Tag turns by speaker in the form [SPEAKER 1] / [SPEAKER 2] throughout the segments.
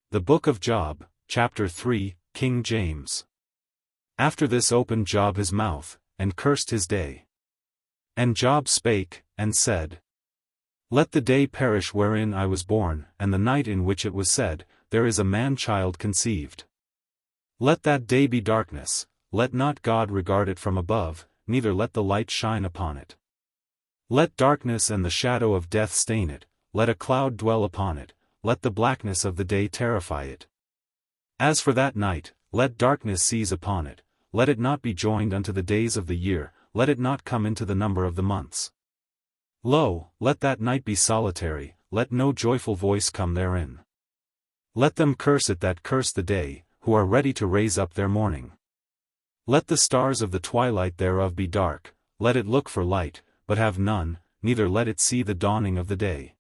[SPEAKER 1] The Book of Job, Chapter 3, King James. After this opened Job his mouth, and cursed his day. And Job spake, and said, Let the day perish wherein I was born, and the night in which it was said, There is a man-child conceived. Let that day be darkness, let not God regard it from above, neither let the light shine upon it. Let darkness and the shadow of death stain it, let a cloud dwell upon it, let the blackness of the day terrify it. As for that night, let darkness seize upon it, let it not be joined unto the days of the year, let it not come into the number of the months. Lo, let that night be solitary, let no joyful voice come therein. Let them curse it that curse the day, who are ready to raise up their mourning. Let the stars of the twilight thereof be dark, let it look for light, but have none, neither let it see the dawning of the day.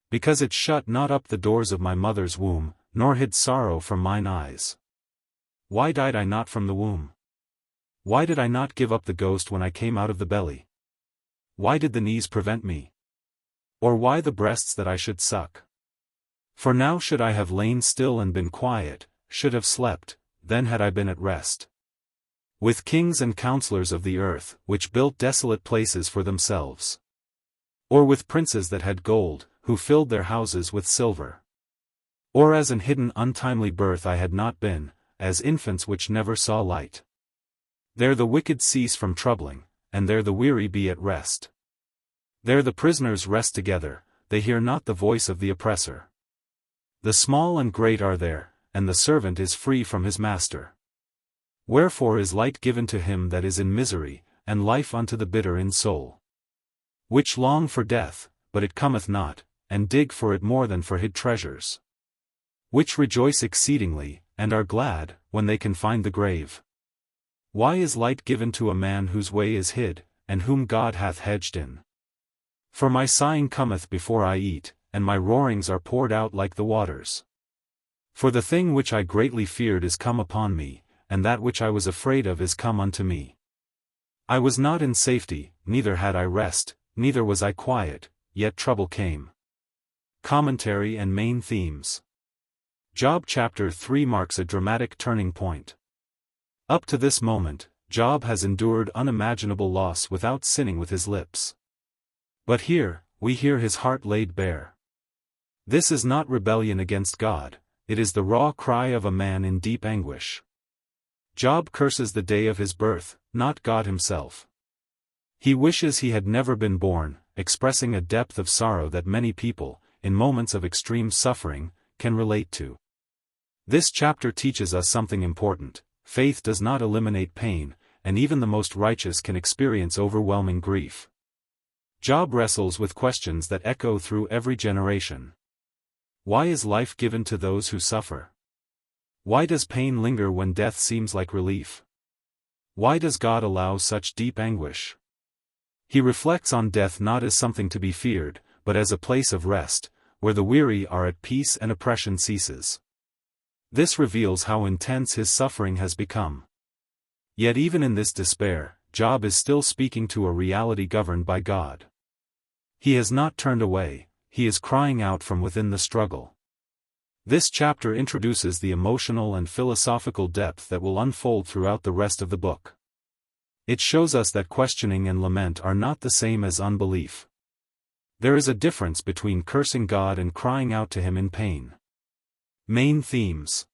[SPEAKER 1] Because it shut not up the doors of my mother's womb, nor hid sorrow from mine eyes. Why died I not from the womb? Why did I not give up the ghost when I came out of the belly? Why did the knees prevent me? Or why the breasts that I should suck? For now should I have lain still and been quiet, should have slept, then had I been at rest. With kings and counselors of the earth, which built desolate places for themselves. Or with princes that had gold, who filled their houses with silver. Or as an hidden untimely birth I had not been, as infants which never saw light. There the wicked cease from troubling, and there the weary be at rest. There the prisoners rest together, they hear not the voice of the oppressor. The small and great are there, and the servant is free from his master. Wherefore is light given to him that is in misery, and life unto the bitter in soul. Which long for death, but it cometh not, and dig for it more than for hid treasures. Which rejoice exceedingly, and are glad, when they can find the grave. Why is light given to a man whose way is hid, and whom God hath hedged in? For my sighing cometh before I eat, and my roarings are poured out like the waters. For the thing which I greatly feared is come upon me, and that which I was afraid of is come unto me. I was not in safety, neither had I rest, neither was I quiet, yet trouble came. Commentary and main themes. Job chapter 3 marks a dramatic turning point. Up to this moment, Job has endured unimaginable loss without sinning with his lips. But here, we hear his heart laid bare. This is not rebellion against God, it is the raw cry of a man in deep anguish. Job curses the day of his birth, not God himself. He wishes he had never been born, expressing a depth of sorrow that many people, in moments of extreme suffering, can relate to. This chapter teaches us something important: faith does not eliminate pain, and even the most righteous can experience overwhelming grief. Job wrestles with questions that echo through every generation. Why is life given to those who suffer? Why does pain linger when death seems like relief? Why does God allow such deep anguish? He reflects on death not as something to be feared, but as a place of rest, where the weary are at peace and oppression ceases. This reveals how intense his suffering has become. Yet even in this despair, Job is still speaking to a reality governed by God. He has not turned away, he is crying out from within the struggle. This chapter introduces the emotional and philosophical depth that will unfold throughout the rest of the book. It shows us that questioning and lament are not the same as unbelief. There is a difference between cursing God and crying out to him in pain. Main themes.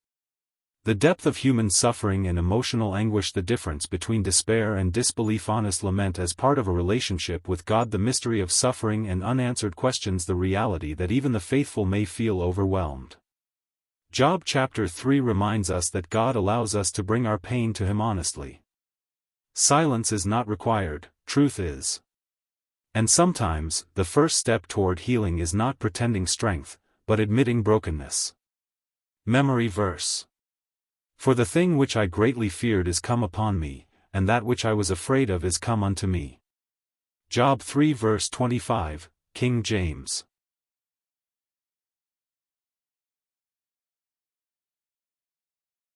[SPEAKER 1] The depth of human suffering and emotional anguish, the difference between despair and disbelief, honest lament as part of a relationship with God, the mystery of suffering and unanswered questions, the reality that even the faithful may feel overwhelmed. Job chapter 3 reminds us that God allows us to bring our pain to him honestly. Silence is not required, truth is. And sometimes, the first step toward healing is not pretending strength, but admitting brokenness. Memory verse. For the thing which I greatly feared is come upon me, and that which I was afraid of is come unto me. Job 3 verse 25, King James.